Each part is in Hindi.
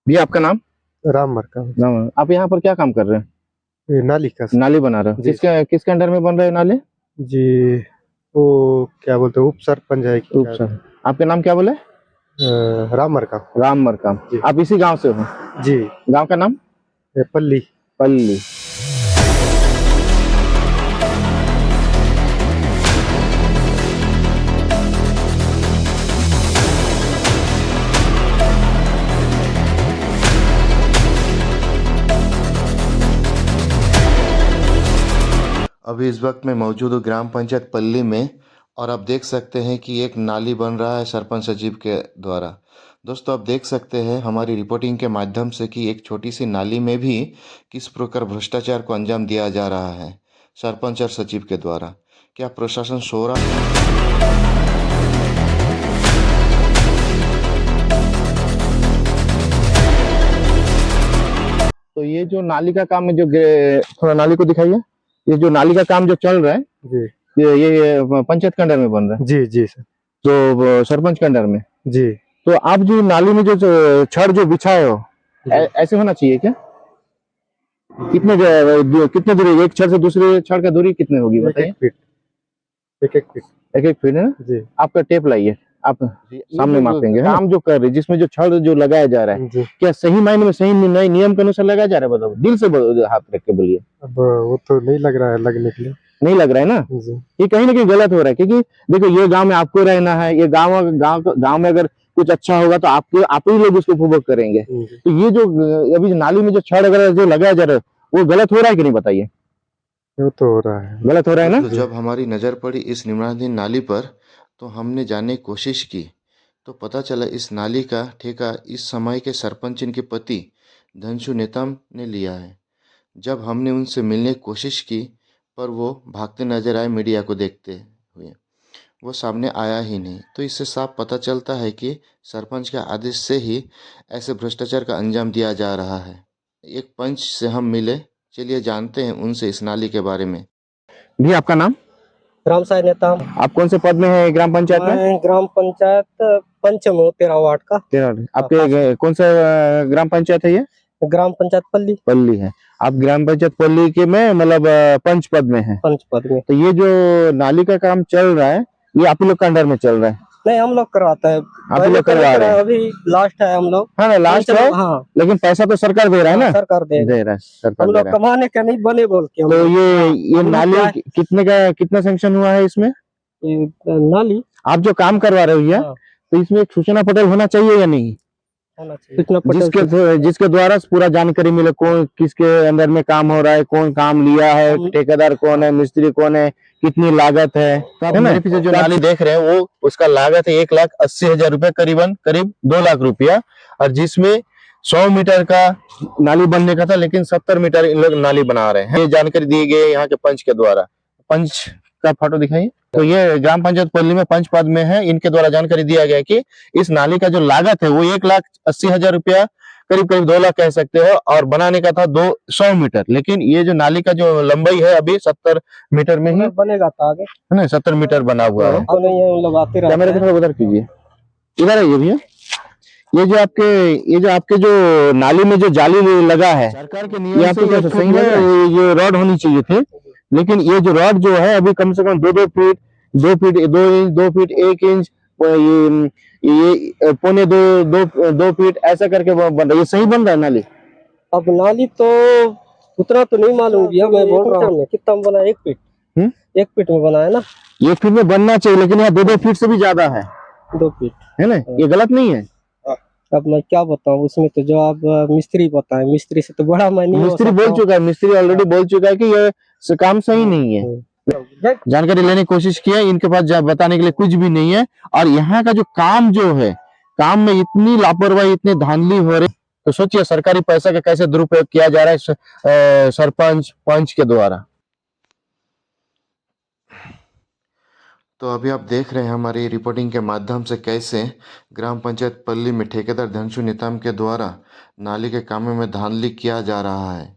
भैया आपका नाम? राम मरका नाम, आप यहाँ पर क्या काम कर रहे हैं? ये नाली का नाली बना रहे हो? जी किसके अंडर में बन रहे हैं नाले? जी। वो क्या बोलते हैं, उप सरपंच है कि क्या? सर, आपके नाम क्या बोले? राम मरका राम मरकाम। जी आप इसी गांव से हो? जी। गांव का नाम? ये पल्ली। पल्ली। अभी इस वक्त मैं मौजूद हूँ ग्राम पंचायत पल्ली में और आप देख सकते हैं कि एक नाली बन रहा है सरपंच सचिव के द्वारा। दोस्तों, आप देख सकते हैं हमारी रिपोर्टिंग के माध्यम से कि एक छोटी सी नाली में भी किस प्रकार भ्रष्टाचार को अंजाम दिया जा रहा है सरपंच और सचिव के द्वारा। क्या प्रशासन सो रहा है? तो ये जो नाली का काम है, थोड़ा नाली को दिखाइए। ये जो नाली का काम जो चल रहा है, जी ये पंचायत के अंडर में बन रहा है, जी जी सर। तो सरपंच के अंडर में। जी तो आप जो नाली में जो छड़ जो बिछाए हो, ऐसे होना चाहिए क्या? कितने दूरी, एक छड़ से दूसरे छड़ का दूरी कितने होगी एक बताइए? एक फीट। एक एक फीट। एक एक फीट है ना? जी आपका टेप लाइए, आप सामने मापेंगे। है ना? काम जो कर रहे, जिसमें जो छड़ जो लगाया जा रहा है, जी। क्या सही मायने में सही नए नियम के अनुसार लगाया जा रहा है? बताओ, दिल से हाथ रख के बोलिए। अब वो तो नहीं लग रहा है लगने के लिए। नहीं लग रहा है ना? जी ये कहीं ना कहीं गलत हो रहा है, क्योंकि देखो, ये गांव में आपको रहना है। ये गांव में अगर कुछ अच्छा होगा तो आप ही लोग उसको उपभोग करेंगे। जी। तो ये जो अभी नाली में जो छड़ वगैरह जो लगाया जा रहा है, वो गलत हो रहा है कि नहीं बताइए? वो तो हो रहा है। गलत हो रहा है ना? दोस्तों, जब हमारी नज़र पड़ी इस निर्माणाधीन नाली पर तो हमने जानने की कोशिश की तो पता चला इस नाली का ठेका इस समय के सरपंच इनके पति धनसु नेतम ने लिया है। जब हमने उनसे मिलने की कोशिश की पर वो भागते नजर आए मीडिया को देखते हुए। वो सामने आया ही नहीं। तो इससे साफ पता चलता है कि सरपंच के आदेश से ही ऐसे भ्रष्टाचार का अंजाम दिया जा रहा है। एक पंच से हम मिले, चलिए जानते हैं उनसे इस नाली के बारे में। जी, आपका नाम? ग्राम साई नेता। आप कौन से पद में है ग्राम पंचायत में? मैं ग्राम पंचायत पंचम हूँ 13 वार्ड का। आपके कौन सा ग्राम पंचायत है ये? ग्राम पंचायत पल्ली। पल्ली है। आप ग्राम पंचायत पल्ली के में मतलब पंच पद में है? पंच पद में। तो ये जो नाली का काम चल रहा है, ये आप लोग के अंडर में चल रहा है? नहीं, हम लोग करवाते हैं। आप लोग करवा रहे हैं? अभी लास्ट है हम लोग। हाँ ना, लास्ट है। हाँ, लेकिन पैसा तो सरकार दे रहा है ना? सरकार दे रहा है, सरकार हम दे लोग रहा है। कमाने का नहीं बने बोल के। तो ये नाली कितना सैंक्शन हुआ है इसमें? नाली आप जो काम करवा रहे हो भैया, तो इसमें एक सूचना पटेल होना चाहिए या नहीं? जिसके द्वारा पूरा जानकारी मिले, कौन किसके अंदर में काम हो रहा है, कौन काम लिया है, ठेकेदार कौन है, मिस्त्री कौन है, कितनी लागत है ना? मेरे पीछे जो नाली देख रहे हैं, वो उसका लागत है 1,80,000 रुपए, करीब 2 लाख रुपया। और जिसमें 100 मीटर का नाली बनने का था, लेकिन 70 मीटर इन लोग नाली बना रहे हैं। ये जानकारी दी गई यहाँ के पंच के द्वारा। पंच का फोटो दिखाइए। तो ये ग्राम पंचायत पल्ली में पंच पद में है, इनके द्वारा जानकारी दिया गया कि इस नाली का जो लागत है वो 1,80,000 रुपया, करीब 2 लाख कह सकते हो, और बनाने का था 200 मीटर। लेकिन ये जो नाली का जो लंबाई है अभी 70 मीटर में ही बनेगा था आगे, है ना? 70 मीटर बना हुआ है। लोग आते रहते हैं। कैमरे को थोड़ा उधर कीजिए, इधर आइए भैया। ये जो आपके जो नाली में जो जाली लगा है, सरकार के नियम से ये सही है, ये रॉड होनी चाहिए थे। लेकिन ये जो रॉड जो है अभी कम से कम 2 फीट 2 फीट 1 इंच, ये पौने 2 फीट ऐसा करके बन रहा है। ये सही बन रहा है नाली? अब नाली तो उतना तो नहीं मालूम भैया, मैं बोल रहा हूँ। कितना में बना? 1 फीट। 1 फीट में बना है ना? 1 फीट में बनना चाहिए, लेकिन यहाँ 2 फीट से भी ज्यादा है। 2 फीट है ना? ये गलत नहीं है? अब मैं क्या बताऊं, उसमें तो जवाब मिस्त्री बताए। मिस्त्री से तो बड़ा मैं नहीं। मिस्त्री बोल चुका है, मिस्त्री ऑलरेडी बोल चुका है कि ये काम सही नहीं है। जानकारी लेने की कोशिश की है, इनके पास बताने के लिए कुछ भी नहीं है। और यहाँ का जो काम जो है, काम में इतनी लापरवाही, इतनी धांधली हो रही, तो सोचिए सरकारी पैसा का कैसे दुरुपयोग किया जा रहा है सरपंच पंच के द्वारा। तो अभी आप देख रहे हैं हमारी रिपोर्टिंग के माध्यम से कैसे ग्राम पंचायत पल्ली में ठेकेदार धनसु नेताम के द्वारा नाली के कामों में धांधली किया जा रहा है।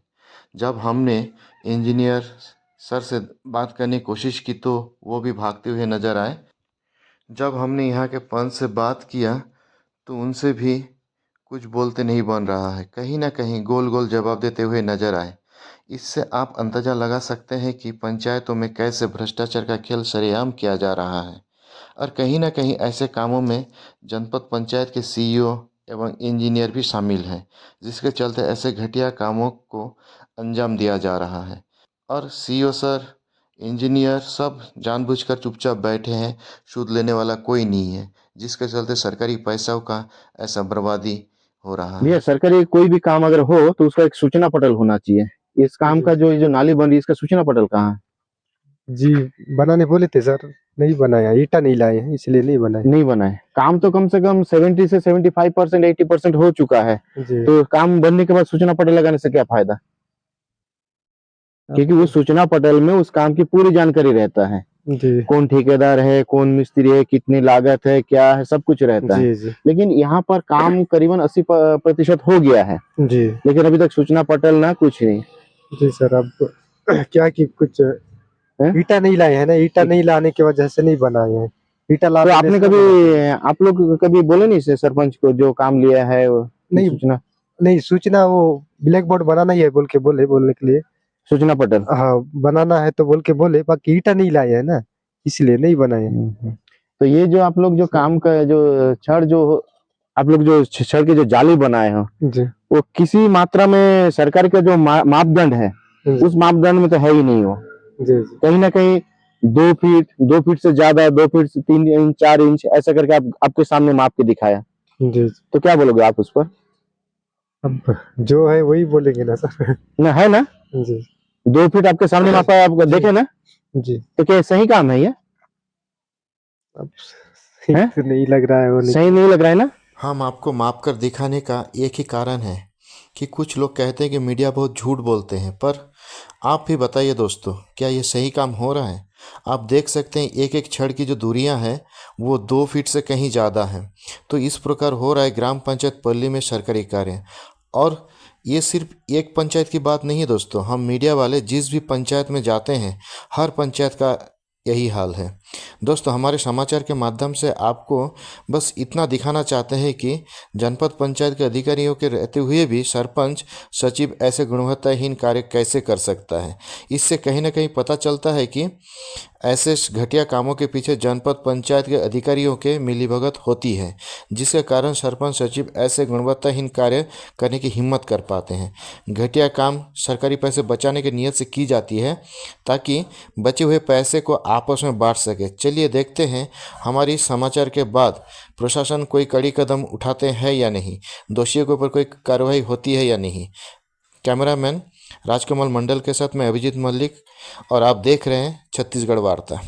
जब हमने इंजीनियर सर से बात करने की कोशिश की तो वो भी भागते हुए नजर आए। जब हमने यहाँ के पंच से बात किया तो उनसे भी कुछ बोलते नहीं बन रहा है, कहीं ना कहीं गोल गोल जवाब देते हुए नजर आए। इससे आप अंदाजा लगा सकते हैं कि पंचायतों में कैसे भ्रष्टाचार का खेल सरेआम किया जा रहा है। और कहीं ना कहीं ऐसे कामों में जनपद पंचायत के सीईओ एवं इंजीनियर भी शामिल हैं, जिसके चलते ऐसे घटिया कामों को अंजाम दिया जा रहा है। और सीईओ सर, इंजीनियर सब जानबूझकर चुपचाप बैठे हैं, सूद लेने वाला कोई नहीं है, जिसके चलते सरकारी पैसों का ऐसा बर्बादी हो रहा भैया है। सरकारी कोई भी काम अगर हो तो उसका एक सूचना पटल होना चाहिए। इस काम का जो नाली बन रही है इसका सूचना पटल कहाँ है? जी बनाने बोले थे सर, नहीं बनाया, ईटा नहीं लाए हैं इसलिए नहीं बनाए। नहीं बना है। काम तो कम से कम 70 से 75% 80% हो चुका है, जी तो काम बनने के बाद सूचना पटल लगाने से क्या फायदा? क्योंकि उस सूचना पटल में उस काम की पूरी जानकारी रहता है, जी कौन ठेकेदार है, कौन मिस्त्री है, कितनी लागत है, क्या है, सब कुछ रहता है। जी जी लेकिन यहाँ पर काम करीबन 80% हो गया है, जी लेकिन अभी तक सूचना पटल ना कुछ नहीं जी सर। अब क्या कि कुछ है। ईटा नहीं लाए हैं ना, ईटा नहीं लाने की वजह से नहीं बनाए हैं। ईटा ला तो देने आपने से कभी, आप लोग कभी बोले नहीं इसे सरपंच को जो काम लिया है नहीं सूचना नहीं, सूचना वो ब्लैक बोर्ड बनाना ही है बोल के बोलने के लिए। सूचना पटल? हाँ बनाना है तो बोल के बोले, बाकी ईटा नहीं लाए है ना, इसलिए नहीं बनाए हैं। तो ये जो आप लोग जो काम का जो छड़ जो आप लोग जो छड़ के जो जाली बनाए हो, जी वो किसी मात्रा में सरकार का जो मापदंड है जी उस मापदंड में तो है ही नहीं वो। जी जी कहीं ना कहीं 2 फीट से ज्यादा, 2 फीट से 3 इंच 4 इंच ऐसा करके आपके सामने माप के दिखाया, जी। तो क्या बोलोगे आप उस पर? अब जो है वही बोलेंगे ना सर। ना है ना, जी 2 फीट आपके सामने मापा है, आप जी देखे ना, जी। तो क्या सही काम है ये? अब हैं? तो नहीं लग रहा है वो सही नहीं लग रहा है ना? हम आपको माप कर दिखाने का एक ही कारण है कि कुछ लोग कहते हैं कि मीडिया बहुत झूठ बोलते हैं, पर आप भी बताइए दोस्तों, क्या ये सही काम हो रहा है? आप देख सकते हैं एक एक छड़ की जो दूरियां हैं वो 2 फीट से कहीं ज़्यादा हैं। तो इस प्रकार हो रहा है ग्राम पंचायत पल्ली में सरकारी कार्य। और ये सिर्फ एक पंचायत की बात नहीं है दोस्तों, हम मीडिया वाले जिस भी पंचायत में जाते हैं हर पंचायत का यही हाल है। दोस्तों हमारे समाचार के माध्यम से आपको बस इतना दिखाना चाहते हैं कि जनपद पंचायत के अधिकारियों के रहते हुए भी सरपंच सचिव ऐसे गुणवत्ताहीन कार्य कैसे कर सकता है। इससे कहीं ना कहीं पता चलता है कि ऐसे घटिया कामों के पीछे जनपद पंचायत के अधिकारियों के मिलीभगत होती है, जिसके कारण सरपंच सचिव ऐसे गुणवत्ताहीन कार्य करने की हिम्मत कर पाते हैं। घटिया काम सरकारी पैसे बचाने की नीयत से की जाती है ताकि बचे हुए पैसे को आपस में बांट सके। चलिए देखते हैं हमारी समाचार के बाद प्रशासन कोई कड़ी कदम उठाते हैं या नहीं, दोषियों के ऊपर कोई कार्रवाई होती है या नहीं। कैमरामैन राजकमल मंडल के साथ मैं अभिजीत मलिक, और आप देख रहे हैं छत्तीसगढ़ वार्ता।